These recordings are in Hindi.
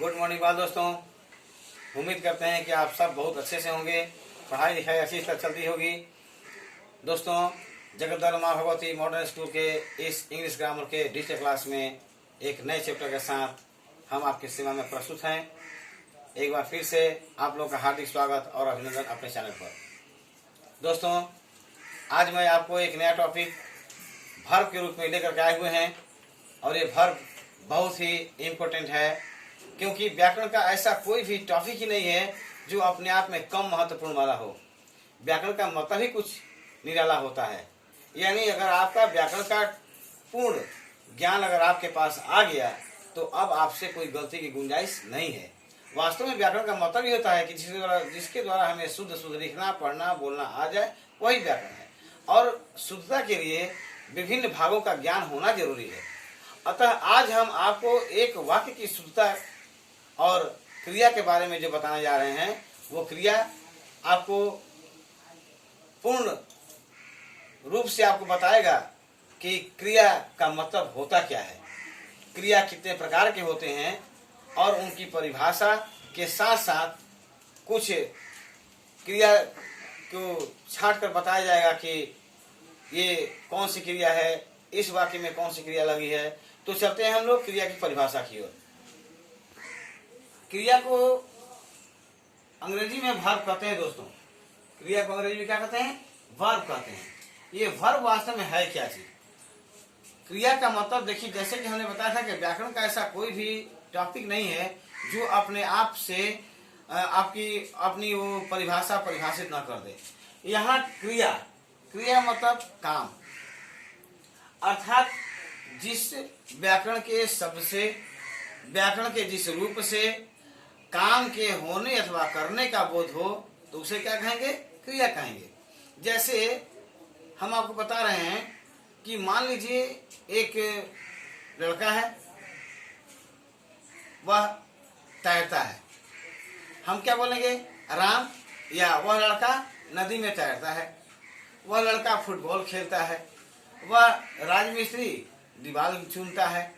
गुड मॉर्निंग बाल दोस्तों। उम्मीद करते हैं कि आप सब बहुत अच्छे से होंगे। पढ़ाई लिखाई अच्छी तरह चलती होगी। दोस्तों, जगद्दल माँ भगवती मॉडर्न स्कूल के इस इंग्लिश ग्रामर के डिजिटल क्लास में एक नए चैप्टर के साथ हम आपकी सेवा में प्रस्तुत हैं। एक बार फिर से आप लोग का हार्दिक स्वागत और अभिनंदन अपने चैनल पर। दोस्तों, आज मैं आपको एक नया टॉपिक वर्ब के रूप में लेकर के आए हुए हैं और ये वर्ब बहुत ही इम्पोर्टेंट है, क्योंकि व्याकरण का ऐसा कोई भी टॉपिक ही नहीं है जो अपने आप में कम महत्वपूर्ण वाला हो। व्याकरण का मतलब ही कुछ निराला होता है। यानी अगर आपका व्याकरण का पूर्ण ज्ञान अगर आपके पास आ गया तो अब आपसे कोई गलती की गुंजाइश नहीं है। वास्तव में व्याकरण का मतलब ही होता है कि जिसके द्वारा हमें शुद्ध शुद्ध लिखना पढ़ना बोलना आ जाए, वही व्याकरण है। और शुद्धता के लिए विभिन्न भागों का ज्ञान होना जरूरी है। अतः आज हम आपको एक वाक्य की शुद्धता और क्रिया के बारे में जो बताने जा रहे हैं, वो क्रिया आपको पूर्ण रूप से आपको बताएगा कि क्रिया का मतलब होता क्या है, क्रिया कितने प्रकार के होते हैं और उनकी परिभाषा के साथ साथ कुछ क्रिया को छांट कर बताया जाएगा कि ये कौन सी क्रिया है, इस वाक्य में कौन सी क्रिया लगी है। तो चलते हैं हम लोग क्रिया की परिभाषा की ओर। क्रिया को अंग्रेजी में वर्ब कहते हैं। दोस्तों, क्रिया को अंग्रेजी में क्या कहते हैं? वर्ब कहते हैं। ये वर्ब वास्तव में है क्या चीज? क्रिया का मतलब देखिए, जैसे कि हमने बताया था कि व्याकरण का ऐसा कोई भी टॉपिक नहीं है जो अपने आप से अपनी वो परिभाषा परिभाषित न कर दे। यहाँ क्रिया मतलब काम, अर्थात जिस व्याकरण के शब्द से, व्याकरण के जिस रूप से काम के होने अथवा करने का बोध हो तो उसे क्या कहेंगे? क्रिया कहेंगे। जैसे हम आपको बता रहे हैं कि मान लीजिए एक लड़का है, वह तैरता है। हम क्या बोलेंगे? राम। या वह लड़का नदी में तैरता है, वह लड़का फुटबॉल खेलता है, वह राजमिस्त्री दीवार चुनता है।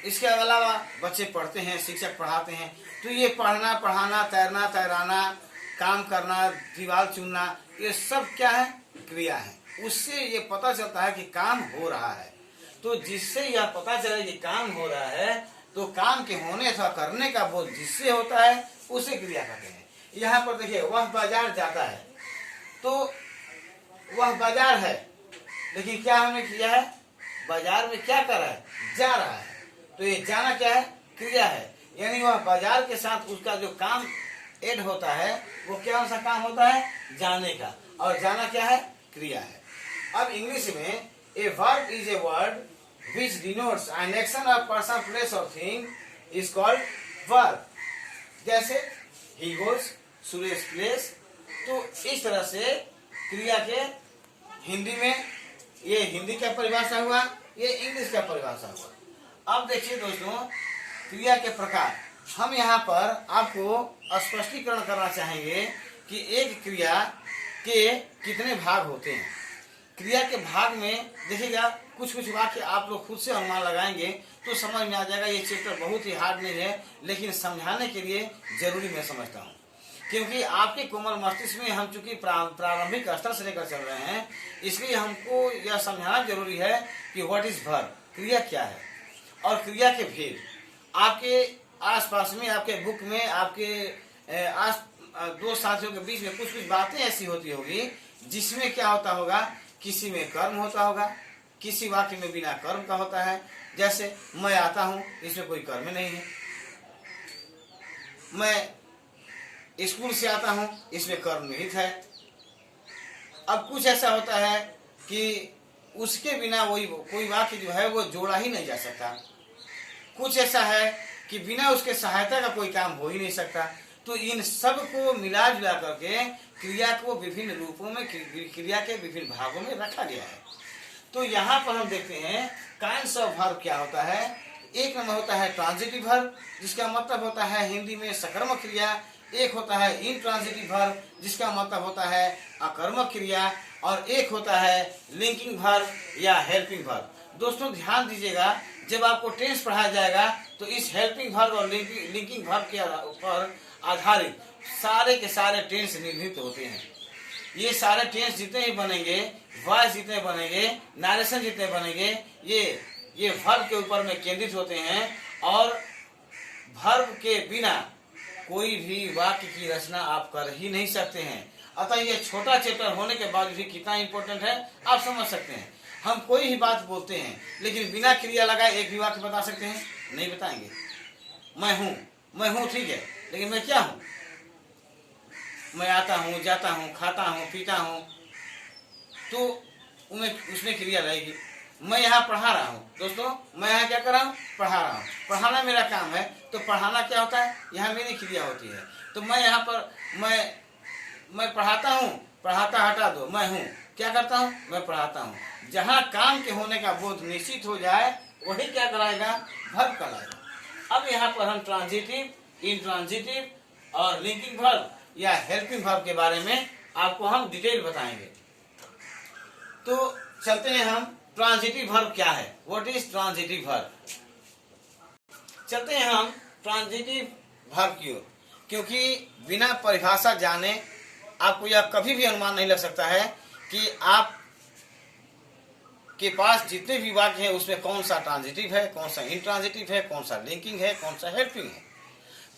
इसके अलावा बच्चे पढ़ते हैं, शिक्षक पढ़ाते हैं। तो ये पढ़ना पढ़ाना, तैरना तैराना, काम करना, दीवार चुनना, ये सब क्या है? क्रिया है। उससे ये पता चलता है कि काम हो रहा है। तो जिससे यह पता चले कि काम हो रहा है, तो काम के होने अथवा करने का बोध जिससे होता है उसे क्रिया कहते हैं। यहाँ पर देखिए, वह बाजार जाता है, तो वह बाजार है, लेकिन क्या हमने किया है? बाजार में क्या कर रहा है? जा रहा है। तो ये जाना क्या है? क्रिया है। यानी वह बाजार के साथ उसका जो काम ऐड होता है, वो क्या सा काम होता है? जाने का। और जाना क्या है? क्रिया है। अब इंग्लिश में a verb is a word which denotes an action of person, place or thing is called verb। जैसे he goes, सुरेश plays। तो इस तरह से क्रिया के हिंदी में, ये हिंदी का परिभाषा हुआ, ये इंग्लिश का परिभाषा हुआ। अब देखिए दोस्तों, क्रिया के प्रकार हम यहाँ पर आपको स्पष्टीकरण करना चाहेंगे कि एक क्रिया के कितने भाग होते हैं। क्रिया के भाग में देखिएगा, कुछ कुछ वाक्य आप लोग खुद से अनुमान लगाएंगे तो समझ में आ जाएगा। ये चैप्टर बहुत ही हार्ड नहीं है, लेकिन समझाने के लिए जरूरी मैं समझता हूँ, क्योंकि आपके कोमल मस्तिष्क में हम चूंकि प्रारंभिक स्तर से लेकर चल रहे हैं, इसलिए हमको यह समझाना जरूरी है कि व्हाट इज वर्ब, क्रिया क्या है और क्रिया के भेद। आपके आसपास में, आपके बुक में, आपके दो साथियों के बीच में कुछ कुछ बातें ऐसी होती होगी जिसमें क्या होता होगा? किसी में कर्म होता होगा, किसी वाक्य में बिना कर्म का होता है। जैसे मैं आता हूं, इसमें कोई कर्म नहीं है। मैं स्कूल से आता हूं, इसमें कर्म निहित है। अब कुछ ऐसा होता है कि उसके बिना वही कोई वाक्य जो है वो जोड़ा ही नहीं जा सकता। कुछ ऐसा है कि बिना उसके सहायता का कोई काम हो ही नहीं सकता। तो इन सब को मिला जुला करके क्रिया को विभिन्न रूपों में, क्रिया के विभिन्न भागों में रखा गया है। तो यहाँ पर हम देखते हैं काइंड्स ऑफ वर्ब क्या होता है। एक नंबर होता है ट्रांजिटिव वर्ब, जिसका मतलब होता है हिंदी में सकर्मक क्रिया। एक होता है इंट्रांजिटिव वर्ब, जिसका मतलब होता है अकर्मक क्रिया। और एक होता है लिंकिंग वर्ब या हेल्पिंग वर्ब। दोस्तों ध्यान दीजिएगा जब आपको टेंस पढ़ाया जाएगा तो इस हेल्पिंग वर्ब और लिंकिंग वर्ब के ऊपर आधारित सारे के सारे टेंस निर्मित होते हैं। ये सारे टेंस जितने भी बनेंगे, वॉइस जितने बनेंगे, नरेशन जितने बनेंगे, ये वर्ब के ऊपर में केंद्रित होते हैं और वर्ब के बिना कोई भी वाक्य की रचना आप कर ही नहीं सकते हैं। अतः ये छोटा चैप्टर होने के बाद भी कितना इंपॉर्टेंट है आप समझ सकते हैं। हम कोई ही बात बोलते हैं लेकिन बिना क्रिया लगाए एक भी वाक्य बता सकते हैं? नहीं बताएंगे। मैं हूँ ठीक है, लेकिन मैं क्या हूँ? मैं आता हूँ, जाता हूँ, खाता हूँ, पीता हूँ, तो उसमें क्रिया रहेगी। मैं यहाँ पढ़ा रहा हूँ दोस्तों, मैं यहाँ क्या कर रहा हूँ? पढ़ा रहा हूँ। पढ़ाना मेरा काम है, तो पढ़ाना क्या होता है? यहाँ मेरी क्रिया होती है। तो मैं यहाँ पर मैं पढ़ाता हूँ, पढ़ाता हटा दो, मैं हूँ क्या करता हूँ? मैं पढ़ाता हूँ। जहाँ काम के होने का बोध निश्चित हो जाए वही क्या कराएगा? वर्ब कराएगा। अब यहाँ पर हम ट्रांजिटिव, इंट्रांजिटिव और लिंकिंग वर्ब या हेल्पिंग वर्ब के बारे में आपको हम डिटेल बताएंगे। तो चलते हैं हम, ट्रांजिटिव वर्ब क्या है? What is transitive verb? चलते हैं हम ट्रांजिटिव वर्ब की ओर, क्योंकि बिना परिभाषा जाने आपको यह कभी भी अनुमान नहीं लग सकता है कि आप के पास जितने भी वाक्य हैं उसमें कौन सा ट्रांजिटिव है, कौन सा इंट्रांजिटिव है, कौन सा लिंकिंग है, कौन सा हेल्पिंग है।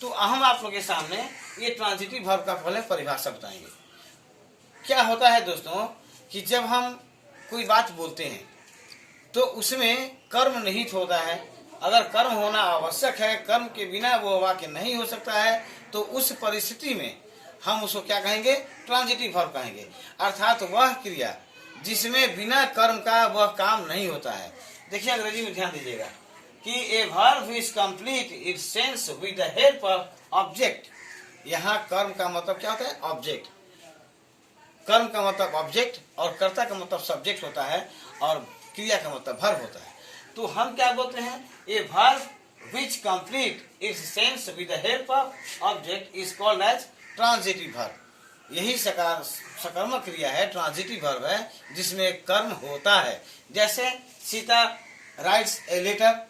तो हम आप लोगों के सामने ये ट्रांजिटिव वर्ब का पहले परिभाषा बताएंगे। क्या होता है दोस्तों कि जब हम कोई बात बोलते हैं तो उसमें कर्म निहित होता है। अगर कर्म होना आवश्यक है, कर्म के बिना वो वाक्य नहीं हो सकता है, तो उस परिस्थिति में हम उसको क्या कहेंगे? ट्रांजिटिव वर्ब कहेंगे। अर्थात वह क्रिया जिसमें बिना कर्म का वह काम नहीं होता है। देखिए अंग्रेजी में ध्यान दीजिएगा कि a verb is complete it sense with the help of object. यहाँ कर्म का मतलब क्या होता है? ऑब्जेक्ट। कर्म का मतलब ऑब्जेक्ट और कर्ता का मतलब सब्जेक्ट होता है और क्रिया का मतलब वर्ब होता है। तो हम क्या बोलते हैं? A verb which complete its sense with the help of object is called as transitive verb. यही सकर्मक क्रिया है, ट्रांजिटिव वर्ब है, जिसमें कर्म होता है। जैसे Sita writes a letter,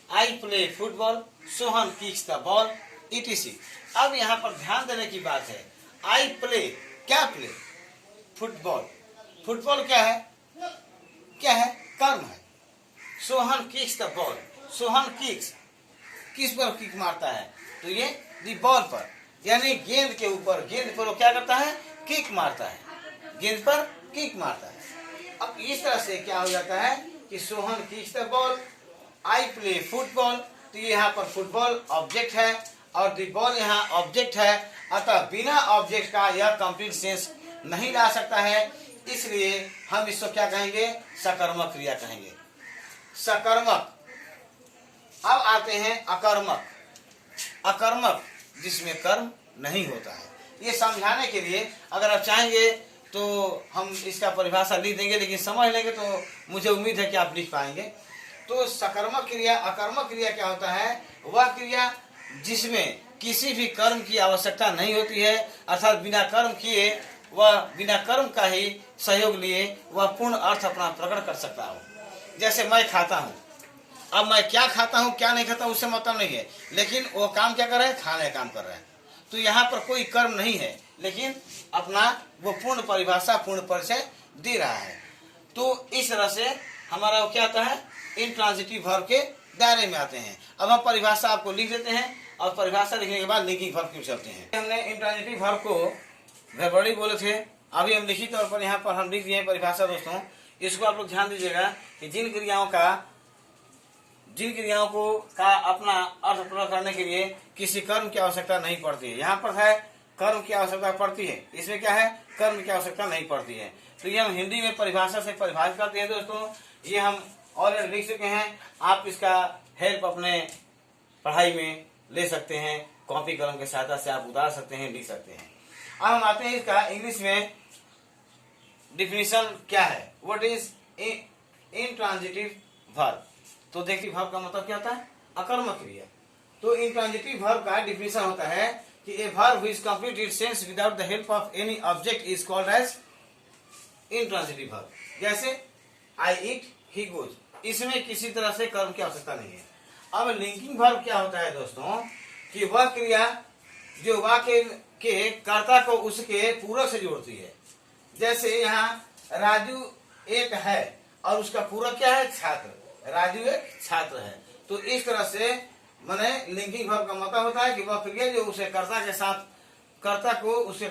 I play football, Sohan kicks the ball, etc. अब यहाँ पर ध्यान देने की बात है, आई प्ले, क्या प्ले? फुटबॉल। फुटबॉल क्या है? क्या है? कर्म है। Sohan kicks the ball, Sohan kicks, किस पर किक मारता है? तो ये दी बॉल पर, यानी गेंद के ऊपर। गेंद पर वो क्या करता है? किक मारता है, गेंद पर किक मारता है। अब इस तरह से क्या हो जाता है कि Sohan kicks the ball, I play football. तो यहाँ पर फुटबॉल ऑब्जेक्ट है और दी बॉल यहाँ ऑब्जेक्ट है। अतः बिना ऑब्जेक्ट का यह कंप्लीट सेंस नहीं ला सकता है, इसलिए हम इसको क्या कहेंगे? सकर्मक क्रिया कहेंगे। सकर्मक। अब आते हैं अकर्मक। अकर्मक जिसमें कर्म नहीं होता है। ये समझाने के लिए अगर आप चाहेंगे तो हम इसका परिभाषा लिख देंगे, लेकिन समझ लेंगे तो मुझे उम्मीद है कि आप लिख पाएंगे। तो सकर्मक क्रिया, अकर्मक क्रिया क्या होता है? वह क्रिया जिसमें किसी भी कर्म की आवश्यकता नहीं होती है, अर्थात बिना कर्म किए वह बिना कर्म का ही सहयोग लिए वह पूर्ण अर्थ अपना प्रकट कर सकता हो। जैसे मैं खाता हूँ, अब मैं क्या खाता हूँ क्या नहीं खाता उससे मतलब नहीं है, लेकिन वो काम क्या कर रहा है? खाने का काम कर रहा है। तो यहाँ पर कोई कर्म नहीं है, लेकिन अपना वो पूर्ण परिभाषा, पूर्ण परिचय दे रहा है। तो इस तरह से हमारा वो क्या आता है? इंट्रांजिटिव वर्ब के दायरे में आते हैं। अब हम परिभाषा आपको लिख देते हैं और परिभाषा लिखने के बाद लिंकिंग वर्ब की चलते हैं। हमने इंट्रांजिटिव वर्ब को गड़बड़ी बोले थे, अभी हम लिखित तौर पर यहाँ पर हम लिख दिए हैं परिभाषा। दोस्तों इसको आप लोग ध्यान दीजिएगा कि जिन क्रियाओं को अपना अर्थ प्रकट करने के लिए किसी कर्म की आवश्यकता नहीं पड़ती है। यहाँ पर है कर्म की आवश्यकता पड़ती है, इसमें क्या है? कर्म की आवश्यकता नहीं पड़ती है। तो ये हम हिंदी में परिभाषा से परिभाषित करते हैं। दोस्तों ये हम ऑलरेडी लिख चुके हैं, आप इसका हेल्प अपने पढ़ाई में ले सकते हैं, कॉपी कलम के सहायता से आप उतार सकते हैं, लिख सकते हैं। अब हम आते हैं इसका इंग्लिश में डिफिनीशन क्या है? What is intransitive verb. तो देखिए वर्ब का मतलब क्या होता है? अकर्मक क्रिया। तो इंट्रांजिटिव वर्ब का डिफिनीशन होता है कि a verb which complete its sense without the help of any object is called as intransitive verb. जैसे आई ईट, ही गोज। इसमें किसी तरह से कर्म की आवश्यकता नहीं है। अब लिंकिंग वर्ब क्या होता है दोस्तों, कि वह क्रिया जो वाक्य के कर्ता को उसके पूरक से जोड़ती है। जैसे यहाँ राजू एक है और उसका पूरक क्या है, छात्र। राजू एक छात्र है। तो इस तरह से माने लिंकिंग वर्ब का मतलब होता है कि वह क्रिया जो उसे कर्ता के साथ कर्ता को उसके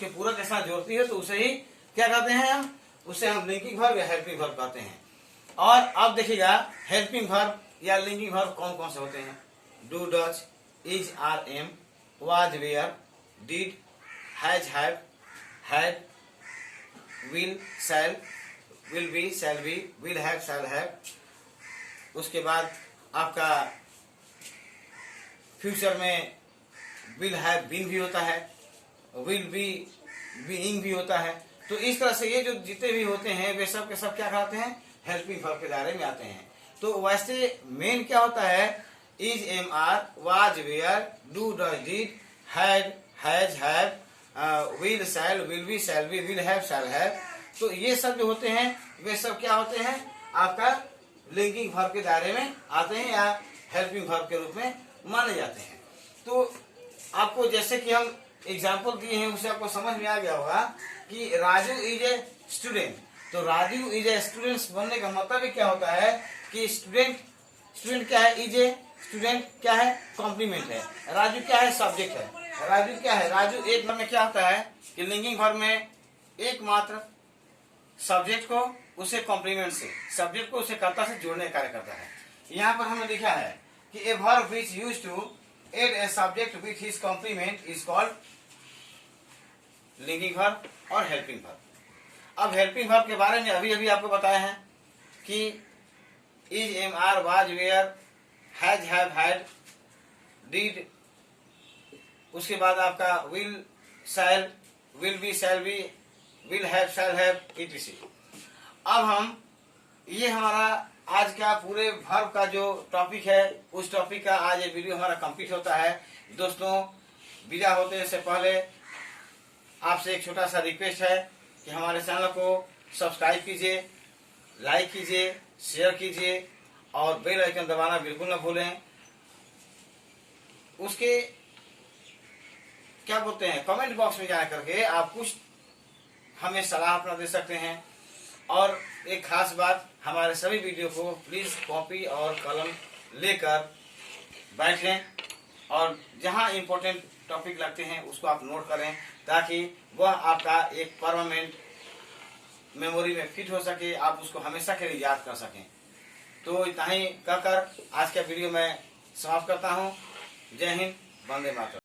पूरक के साथ जोड़ती है, तो उसे ही क्या कहते हैं हम, उसे हम लिंकिंग वर्ब या हेल्पिंग वर्ब कहते हैं। और अब देखिएगा हेल्पिंग वर्ब या लिंकिंग वर्ब कौन कौन से होते हैं। Do, does, is, are, am, was, were, did, has, have, had, will, shall, will be, shall be, will have, shall have. उसके बाद आपका फ्यूचर में विल हैव बीन भी होता है, विल बी बीइंग भी होता है। तो इस तरह से ये जो जितने भी होते हैं वे सब के सब क्या कहते हैं, हेल्पिंग वर्ब के दायरे में आते हैं। तो वैसे मेन क्या होता है, is, am, are, was, were, do, does, did, had, has, have, will, shall, will be, shall be, will have, shall have. तो ये सब जो होते हैं वे सब क्या होते हैं, आपका लिंकिंग वर्ब के दायरे में आते हैं या हेल्पिंग वर्ब के रूप में माने जाते हैं। तो आपको जैसे कि हम एग्जाम्पल दिए हैं उससे आपको समझ में आ गया होगा कि राजू इज ए स्टूडेंट। तो राजू इज ए स्टूडेंट बनने का मतलब क्या होता है कि स्टूडेंट क्या है, इज ए स्टूडेंट क्या है, कॉम्प्लीमेंट है। राजू क्या है, सब्जेक्ट है। राजू क्या है, राजू एक में क्या होता है कि लिंकिंग वर्ब में एकमात्र सब्जेक्ट को उसे कॉम्प्लीमेंट से, सब्जेक्ट को उसे कर्ता से जोड़ने का कार्य करता है। यहाँ पर हमने लिखा है कि a verb which used to add a subject with his complement is called linking verb और helping verb। अब helping verb के बारे में अभी आपको बताया है कि is, am, are, was, were, has, have, had, did, उसके बाद आपका will, shall, will be, shall be, will have, shall have, etc। अब हम ये हमारा आज का पूरे वर्ब का जो टॉपिक है उस टॉपिक का आज ये वीडियो हमारा कंप्लीट होता है। दोस्तों विदा होते से पहले आपसे एक छोटा सा रिक्वेस्ट है कि हमारे चैनल को सब्सक्राइब कीजिए, लाइक कीजिए, शेयर कीजिए और बेल आइकन दबाना बिल्कुल न भूलें। उसके क्या बोलते हैं, कमेंट बॉक्स में जा करके आप कुछ हमें सलाह अपना दे सकते हैं। और एक खास बात, हमारे सभी वीडियो को प्लीज कॉपी और कलम लेकर बैठ लें और जहां इंपॉर्टेंट टॉपिक लगते हैं उसको आप नोट करें ताकि वह आपका एक परमानेंट मेमोरी में फिट हो सके, आप उसको हमेशा के लिए याद कर सकें। तो इतना ही कहकर आज का वीडियो मैं समाप्त करता हूं। जय हिंद, वंदे मातरम।